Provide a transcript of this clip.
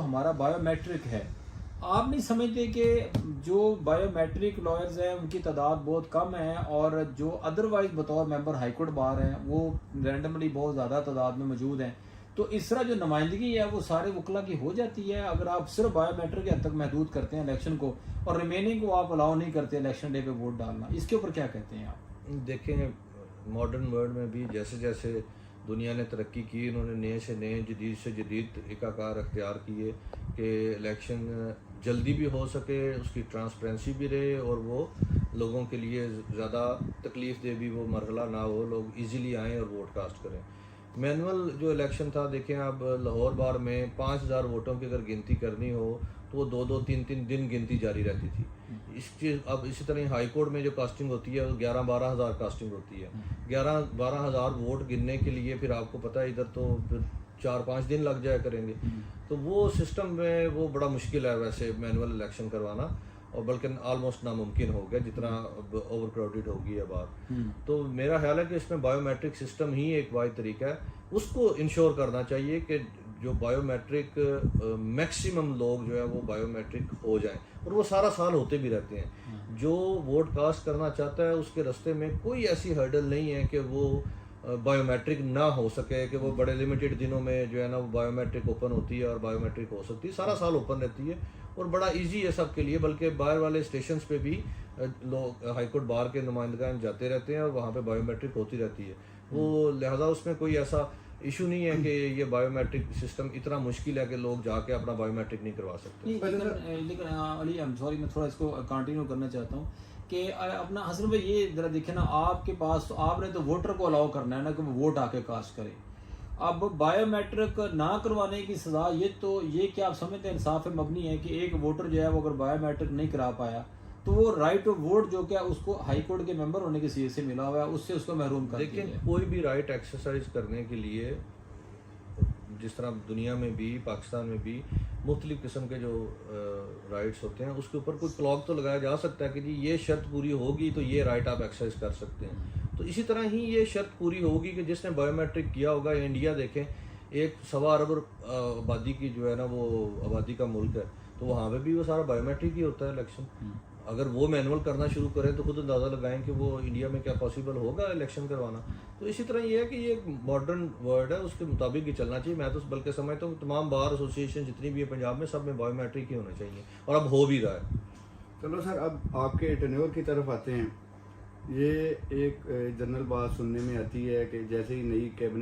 हमारा बायोमेट्रिक है। आप नहीं समझते कि जो बायोमेट्रिक लॉयर्स हैं उनकी तादाद बहुत कम है और जो अदरवाइज बतौर मेंबर हाई कोर्ट बार हैं वो रैंडमली बहुत ज़्यादा तादाद में मौजूद हैं। तो इस तरह जो नुमाइंदगी है वो सारे वकला की हो जाती है अगर आप सिर्फ बायोमेट्रिक के हद तक महदूद करते हैं इलेक्शन को और रिमेनिंग को आप अलाउ नहीं करते इलेक्शन डे पे वोट डालना। इसके ऊपर क्या कहते हैं आप? देखें, मॉडर्न वर्ल्ड में भी जैसे जैसे दुनिया ने तरक्की की, इन्होंने नए से नए जदीद से जदीद तरीक़ाकार अख्तियार किए कि इलेक्शन जल्दी भी हो सके, उसकी ट्रांसपेरेंसी भी रहे और वो लोगों के लिए ज़्यादा तकलीफ़ दे भी वो मरहला ना हो, लोग इजीली आएँ और वोट कास्ट करें। मैनुअल जो इलेक्शन था, देखें अब लाहौर बार में 5000 वोटों की अगर गिनती करनी हो तो वो 2-2 3-3 दिन गिनती जारी रहती थी। इस चीज़ अब इसी तरह हाई कोर्ट में जो कास्टिंग होती है वो 11-12 हज़ार कास्टिंग होती है। 11-12 हज़ार वोट गिनने के लिए फिर आपको पता है इधर तो 4-5 दिन लग जाया करेंगे। तो वो सिस्टम में वो बड़ा मुश्किल है वैसे मैनुअल इलेक्शन करवाना, और बल्कि आलमोस्ट नामुमकिन हो गया जितना अब ओवर क्राउडेड होगी अब बात। तो मेरा ख्याल है कि इसमें बायोमेट्रिक सिस्टम ही एक वाहिद तरीका है, उसको इंश्योर करना चाहिए कि जो बायोमेट्रिक मैक्सिमम लोग जो है वो बायोमेट्रिक हो जाएं, और वो सारा साल होते भी रहते हैं। जो वोट कास्ट करना चाहता है उसके रास्ते में कोई ऐसी हर्डल नहीं है कि वो बायोमेट्रिक ना हो सके, कि वो बड़े लिमिटेड दिनों में जो है ना वो बायोमेट्रिक ओपन होती है और बायोमेट्रिक हो सकती है, सारा साल ओपन रहती है और बड़ा इजी है सबके लिए। बल्कि बाहर वाले स्टेशंस पे भी लोग हाई कोर्ट बार के नुमाइंदगान जाते रहते हैं और वहाँ पे बायोमेट्रिक होती रहती है। वो लिहाजा उसमें कोई ऐसा इशू नहीं है कि ये बायोमेट्रिक सिस्टम इतना मुश्किल है कि लोग जाके अपना बायोमेट्रिक नहीं करवा सकते। लेकिन अली, आई एम सॉरी, मैं थोड़ा इसको कंटिन्यू करना चाहता हूँ कि अपना हसन भाई ये जरा देखे ना, आपके पास तो आपने तो वोटर को अलाउ करना है ना कि वो वोट आके कास्ट करे। अब बायोमेट्रिक ना करवाने की सज़ा ये क्या आप समझते हैं इंसाफ मबनी है कि एक वोटर जो है वो अगर बायोमेट्रिक नहीं करा पाया तो वो राइट टू वोट जो क्या उसको हाई कोर्ट के मेंबर होने के सीए से मिला हुआ है उससे उसको महरूम कर दिया लेकिन कोई भी राइट एक्सरसाइज करने के लिए, जिस तरह दुनिया में भी पाकिस्तान में भी मुख्तलिफ किस्म के जो राइट्स होते हैं उसके ऊपर कोई क्लॉक तो लगाया जा सकता है कि जी ये शर्त पूरी होगी तो ये राइट आप एक्सरसाइज कर सकते हैं। तो इसी तरह ही ये शर्त पूरी होगी कि जिसने बायोमेट्रिक किया होगा, इंडिया देखें 1.25 अरब आबादी की जो है ना वो आबादी का मुल्क है, तो वहाँ पे भी वो सारा बायोमेट्रिक ही होता है इलेक्शन। अगर वो मैनुअल करना शुरू करें तो खुद अंदाज़ा लगाएं कि वो इंडिया में क्या पॉसिबल होगा इलेक्शन करवाना। तो इसी तरह ये है कि ये एक मॉडर्न वर्ल्ड है, उसके मुताबिक ही चलना चाहिए। मैं तो बल्कि समझता हूँ तमाम बार एसोसिएशन जितनी भी है पंजाब में, सब में बायोमेट्रिक ही होना चाहिए और अब हो भी रहा है। चलो सर, अब आपके टेन्योर की तरफ आते हैं। ये एक जनरल बात सुनने में आती है कि जैसे ही नई कैबिनेट